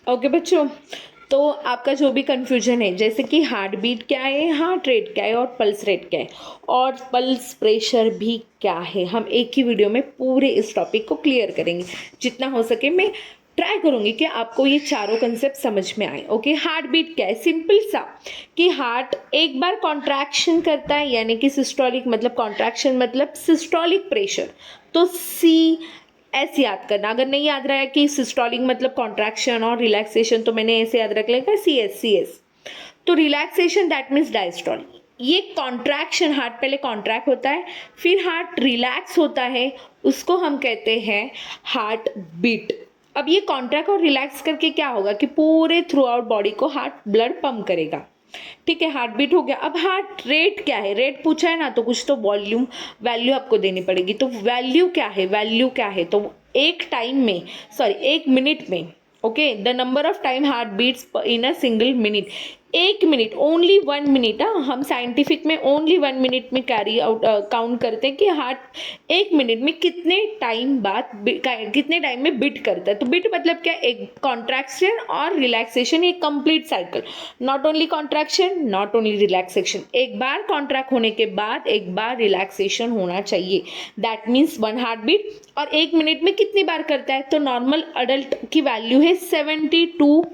Okay बच्चों, तो आपका जो भी कन्फ्यूजन है, जैसे कि हार्ट बीट क्या है, हार्ट रेट क्या है और पल्स रेट क्या है और पल्स प्रेशर भी क्या है, हम एक ही वीडियो में पूरे इस टॉपिक को क्लियर करेंगे। जितना हो सके मैं ट्राई करूंगी कि आपको ये चारों कंसेप्ट समझ में आए। ओके, हार्ट बीट क्या है? सिंपल सा कि हार्ट एक बार कॉन्ट्रैक्शन करता है, यानी कि सिस्टोलिक मतलब कॉन्ट्रैक्शन मतलब सिस्टोलिक प्रेशर, तो सी ऐसे याद करना। अगर नहीं याद रहा है कि सिस्टोलिक मतलब कॉन्ट्रैक्शन और रिलैक्सेशन, तो मैंने ऐसे याद रख लेगा सी एस। तो रिलैक्सेशन दैट मीन्स डायस्टोलिक। ये कॉन्ट्रैक्शन, हार्ट पहले कॉन्ट्रैक्ट होता है फिर हार्ट रिलैक्स होता है, उसको हम कहते हैं हार्ट बीट। अब ये कॉन्ट्रैक्ट और रिलैक्स करके क्या होगा कि पूरे थ्रू आउट बॉडी को हार्ट ब्लड पंप करेगा। ठीक है, हार्ट बीट हो गया। अब हार्ट रेट क्या है? रेट पूछा है ना, तो कुछ तो वॉल्यूम वैल्यू आपको देनी पड़ेगी। तो वैल्यू क्या है? वैल्यू क्या है? तो एक टाइम में, सॉरी एक मिनट में, okay, the number of time heart beats in a single minute. एक मिनट, ओनली 1 मिनट। हम साइंटिफिक में ओनली 1 मिनट में कैरी आउट काउंट करते हैं कि हार्ट एक मिनट में कितने टाइम बाद कितने टाइम में बिट करता है। तो बिट मतलब क्या? एक कॉन्ट्रैक्शन और रिलैक्सेशन, एक complete cycle. Not only contraction, not only relaxation, एक बार कॉन्ट्रैक्ट होने के बाद एक बार रिलैक्सेशन होना चाहिए। That means 1 heart beat. और एक मिनट में कितनी बार करता है? तो नॉर्मल अडल्ट की वैल्यू है 72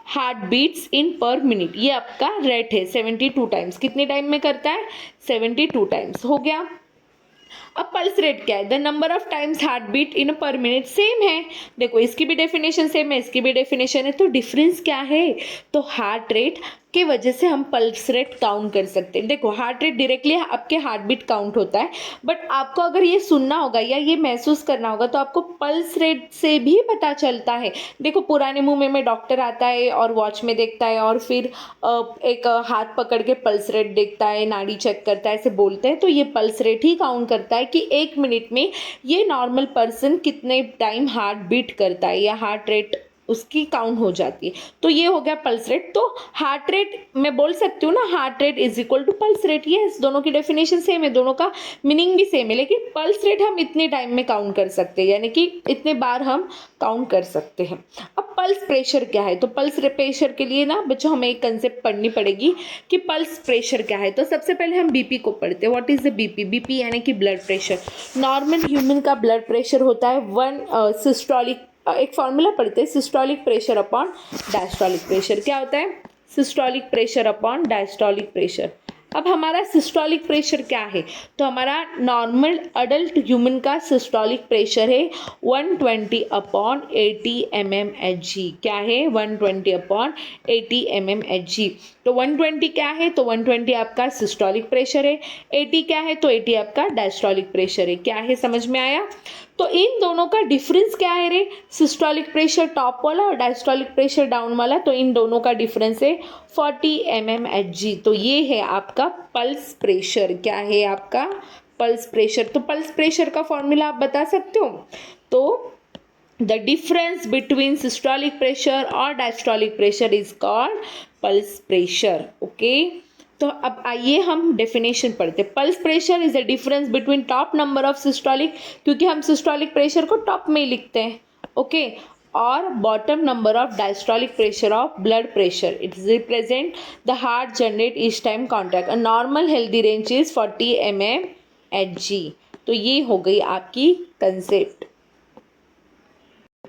हार्ट बीट्स इन पर मिनट। ये आपका रेट है 72 टाइम्स। कितने टाइम में करता है? 72 टाइम्स। हो गया। अब पल्स रेट क्या है? The number of times heart beat in per minute. Same है, देखो इसकी भी डेफिनेशन सेम है, इसकी भी डेफिनेशन है, तो डिफरेंस क्या है? तो हार्ट रेट के वजह से हम पल्स रेट काउंट कर सकते हैं। देखो हार्ट रेट डायरेक्टली आपके हार्ट बीट काउंट होता है, बट आपको अगर ये सुनना होगा या ये महसूस करना होगा तो आपको पल्स रेट से भी पता चलता है। देखो पुराने मुंह में डॉक्टर आता है और वॉच में देखता है और फिर एक हाथ पकड़ के पल्स रेट देखता है, नाड़ी चेक करता है, ऐसे बोलते हैं, तो ये पल्स रेट ही काउंट करता है कि एक मिनट में ये नॉर्मल पर्सन कितने टाइम हार्ट बीट करता है, या हार्ट रेट उसकी काउंट हो जाती है। तो ये हो गया पल्स रेट। तो हार्ट रेट मैं बोल सकती हूँ ना, heart rate is equal to pulse rate. Yes, दोनों की डेफिनेशन सेम है, दोनों का मीनिंग भी सेम है, लेकिन पल्स रेट हम इतने टाइम में काउंट कर सकते हैं, यानी कि इतने बार हम काउंट कर सकते हैं। अब पल्स प्रेशर क्या है? तो पल्स प्रेशर के लिए ना बच्चों हमें एक कंसेप्ट पढ़नी पड़ेगी कि पल्स प्रेशर क्या है। तो सबसे पहले हम बीपी को पढ़ते हैं। What is the BP? BP यानी कि ब्लड प्रेशर। नॉर्मल ह्यूमन का ब्लड प्रेशर होता है 1 सिस्टोलिक, एक फॉर्मूला पढ़ते हैं, systolic pressure upon diastolic pressure. क्या होता है? Systolic pressure upon diastolic pressure. अब हमारा सिस्टोलिक प्रेशर क्या है? तो हमारा नॉर्मल अडल्ट ह्यूमन का सिस्टोलिक प्रेशर है 120 अपॉन 80 mmHg। क्या है? 120 अपॉन 80 mmHg। तो 120 क्या है? तो 120 आपका सिस्टोलिक प्रेशर है। 80 क्या है? तो 80 आपका डायस्टोलिक प्रेशर है। क्या है, समझ में आया? तो इन दोनों का डिफरेंस क्या है रे? सिस्टोलिक प्रेशर टॉप वाला और डायस्टोलिक प्रेशर डाउन वाला, तो इन दोनों का डिफरेंस है 40 mmHg। तो ये है आपका पल्स प्रेशर। क्या है आपका? Pulse pressure. तो पल्स प्रेशर का फॉर्मूला आप बता सकते हो? तो the difference between systolic pressure और diastolic pressure is called pulse pressure. Okay, तो अब आइए हम डेफिनेशन पढ़ते हैं। Pulse pressure is the difference between top number of systolic, क्योंकि हम सिस्टोलिक प्रेशर को टॉप में ही लिखते हैं, ओके, और bottom number of diastolic pressure of blood pressure. It represent the heart generate each time contract. A normal healthy range is 40 mmHg। तो ये हो गई आपकी कंसेप्ट।